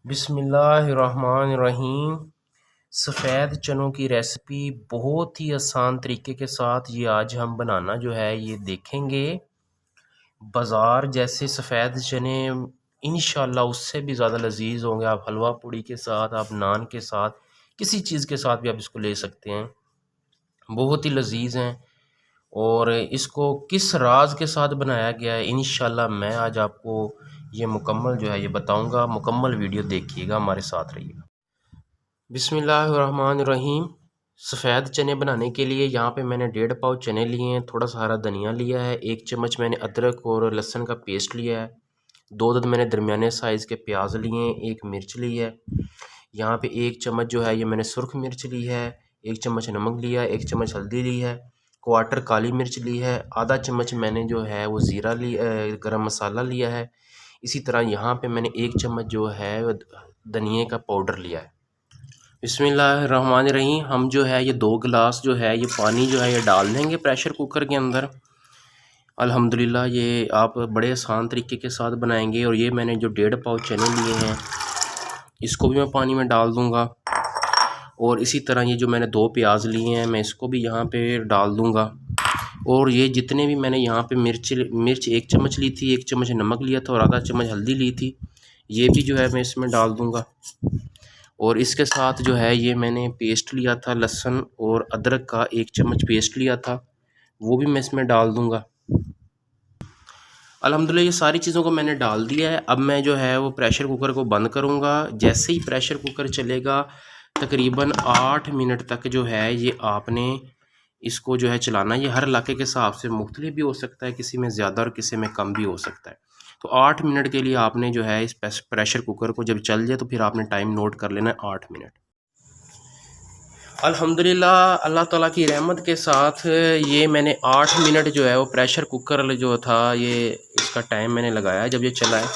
बिस्मिल्लाहिर्रहमानिर्रहीम। सफ़ेद चनों की रेसिपी बहुत ही आसान तरीके के साथ ये आज हम बनाना जो है ये देखेंगे। बाज़ार जैसे सफ़ेद चने इंशाल्लाह उससे भी ज़्यादा लजीज होंगे। आप हलवा पूड़ी के साथ, आप नान के साथ, किसी चीज़ के साथ भी आप इसको ले सकते हैं। बहुत ही लजीज हैं और इसको किस राज के साथ बनाया गया है इंशाल्लाह मैं आज आपको ये मुकम्मल जो है ये बताऊंगा। मुकम्मल वीडियो देखिएगा, हमारे साथ रहिएगा। बिस्मिल्लाहिर्रहमानिर्रहीम। सफ़ेद चने बनाने के लिए यहाँ पे मैंने 1.5 पाव चने लिए हैं, थोड़ा सा हरा धनिया लिया है, 1 चम्मच मैंने अदरक और लहसुन का पेस्ट लिया है, 2 अदद मैंने दरमियाने साइज़ के प्याज लिए हैं, 1 मिर्च ली है। यहाँ पे 1 चम्मच जो है ये मैंने सुरख मिर्च ली है, 1 चम्मच नमक लिया है, 1 चम्मच हल्दी ली है, क्वार्टर काली मिर्च ली है, आधा चम्मच मैंने जो है वो ज़ीरा गरम मसाला लिया है। इसी तरह यहाँ पे मैंने 1 चम्मच जो है धनिए का पाउडर लिया है। बिस्मिल्लाहिर्रहमानिर्रहीम। हम जो है ये 2 गिलास जो है ये पानी जो है ये डाल देंगे प्रेशर कुकर के अंदर। अल्हम्दुलिल्लाह ये आप बड़े आसान तरीके के साथ बनाएंगे। और ये मैंने जो 1.5 पाव चने लिए हैं इसको भी मैं पानी में डाल दूँगा। और इसी तरह ये जो मैंने 2 प्याज लिए हैं मैं इसको भी यहाँ पे डाल दूँगा। और ये जितने भी मैंने यहाँ पे मिर्च 1 चम्मच ली थी, 1 चम्मच नमक लिया था और आधा चम्मच हल्दी ली थी, ये भी जो है मैं इसमें डाल दूँगा। और इसके साथ जो है ये मैंने पेस्ट लिया था लहसुन और अदरक का, 1 चम्मच पेस्ट लिया था, वो भी मैं इसमें डाल दूँगा। अल्हम्दुलिल्लाह ये सारी चीज़ों को मैंने डाल दिया है। अब मैं जो है वो प्रेशर कुकर को बंद करूँगा। जैसे ही प्रेशर कुकर चलेगा तकरीबन 8 मिनट तक जो है ये आपने इसको जो है चलाना। ये हर इलाके के हिसाब से मुख्तलिफ भी हो सकता है, किसी में ज़्यादा और किसी में कम भी हो सकता है। तो 8 मिनट के लिए आपने जो है इस प्रेशर कुकर को जब चल जाए तो फिर आपने टाइम नोट कर लेना है 8 मिनट। अल्हम्दुलिल्लाह अल्लाह ताला की रहमत के साथ ये मैंने 8 मिनट जो है वो प्रेशर कुकर जो था ये इसका टाइम मैंने लगाया जब ये चला है।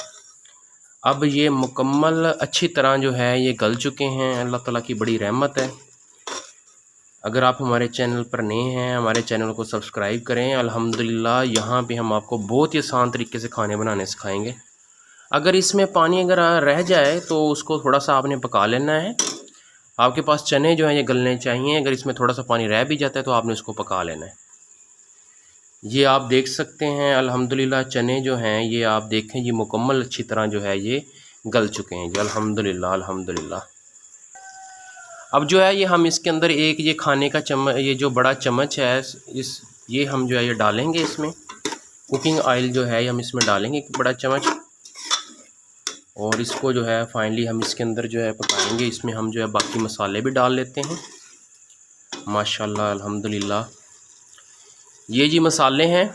अब ये मुकम्मल अच्छी तरह जो है ये गल चुके हैं। अल्लाह ताला की बड़ी रहमत है। अगर आप हमारे चैनल पर नए हैं, हमारे चैनल को सब्सक्राइब करें। अल्हम्दुलिल्लाह यहाँ पे हम आपको बहुत ही आसान तरीके से खाने बनाने सिखाएंगे। अगर इसमें पानी अगर रह जाए तो उसको थोड़ा सा आपने पका लेना है। आपके पास चने जो हैं ये गलने चाहिए। अगर इसमें थोड़ा सा पानी रह भी जाता है तो आपने उसको पका लेना है। ये आप देख सकते हैं अल्हम्दुलिल्लाह चने जो हैं ये आप देखें ये मुकम्मल अच्छी तरह जो है ये गल चुके हैं जी। अल्हम्दुलिल्लाह अल्हम्दुलिल्लाह। अब जो है ये हम इसके अंदर एक ये खाने का चम्मच, ये जो बड़ा चम्मच है इस ये हम जो है ये डालेंगे इसमें। कुकिंग ऑयल जो है हम इसमें डालेंगे एक बड़ा चम्मच। और इसको जो है फाइनली हम इसके अंदर जो है पकाएंगे। इसमें हम जो है बाकी मसाले भी डाल लेते हैं। माशाल्लाह अल्हम्दुलिल्लाह। ये जी मसाले हैं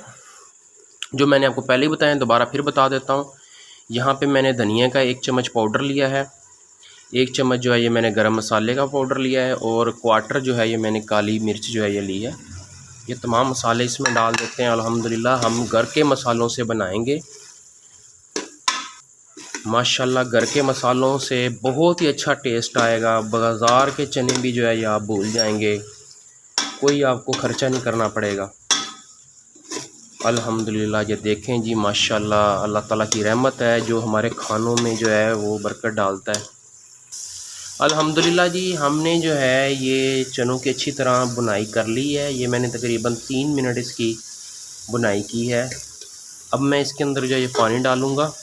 जो मैंने आपको पहले ही बताए, दोबारा फिर बता देता हूँ। यहाँ पे मैंने धनिया का 1 चम्मच पाउडर लिया है, 1 चम्मच जो है ये मैंने गरम मसाले का पाउडर लिया है और क्वार्टर जो है ये मैंने काली मिर्च जो है ये ली है। ये तमाम मसाले इसमें डाल देते हैं। अल्हम्दुलिल्लाह हम घर के मसालों से बनाएंगे। माशाल्लाह घर के मसालों से बहुत ही अच्छा टेस्ट आएगा। बाज़ार के चने भी जो है ये आप भूल जाएंगे, कोई आपको ख़र्चा नहीं करना पड़ेगा। अल्हम्दुलिल्लाह ये देखें जी माशाल्लाह अल्लाह ताला की रहमत है जो हमारे खानों में जो है वो बरकत डालता है। अल्हम्दुलिल्लाह जी हमने जो है ये चनों की अच्छी तरह बुनाई कर ली है। ये मैंने तकरीबन 3 मिनट इसकी बुनाई की है। अब मैं इसके अंदर जो है ये पानी डालूँगा।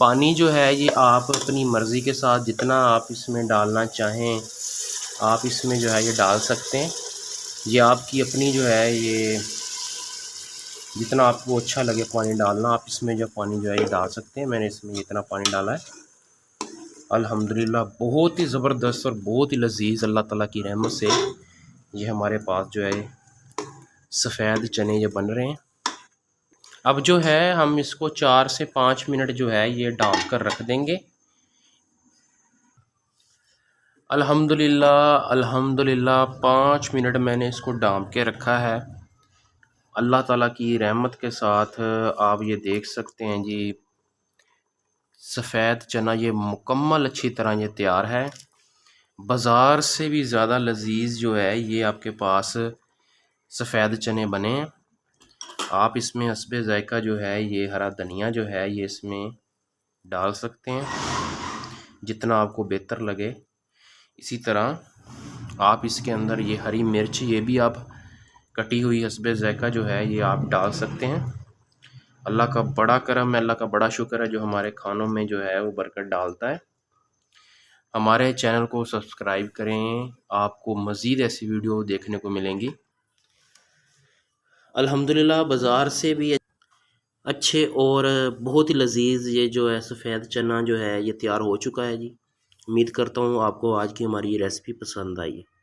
पानी जो है ये आप अपनी मर्ज़ी के साथ जितना आप इसमें डालना चाहें आप इसमें जो है ये डाल सकते हैं। ये आपकी अपनी जो है ये जितना आपको अच्छा लगे पानी डालना आप इसमें जो पानी जो है ये डाल सकते हैं। मैंने इसमें इतना पानी डाला है। अल्हम्दुलिल्लाह बहुत ही ज़बरदस्त और बहुत ही लजीज अल्लाह ताला की रहमत से ये हमारे पास जो है सफ़ेद चने ये बन रहे हैं। अब जो है हम इसको 4 से 5 मिनट जो है ये डाल कर रख देंगे। अल्हम्दुलिल्लाह अल्हम्दुलिल्लाह 5 मिनट मैंने इसको डांप के रखा है। अल्लाह ताला की रहमत के साथ आप ये देख सकते हैं जी सफ़ेद चना ये मुकम्मल अच्छी तरह ये तैयार है। बाज़ार से भी ज़्यादा लजीज जो है ये आपके पास सफ़ेद चने बने हैं। आप इसमें हस्बे ज़ायक़ा जो है ये हरा धनिया जो है ये इसमें डाल सकते हैं। जितना आपको बेहतर लगे। इसी तरह आप इसके अंदर ये हरी मिर्च, ये भी आप कटी हुई हस्बे ज़ायक़ा जो है ये आप डाल सकते हैं। अल्लाह का बड़ा करम है, अल्लाह का बड़ा शुक्र है जो हमारे खानों में जो है वो बरकत डालता है। हमारे चैनल को सब्सक्राइब करें, आपको मज़ीद ऐसी वीडियो देखने को मिलेंगी। अल्हम्दुलिल्लाह बाज़ार से भी अच्छे और बहुत ही लजीज ये जो है सफ़ेद चना जो है ये तैयार हो चुका है जी। उम्मीद करता हूँ आपको आज की हमारी ये रेसिपी पसंद आई है।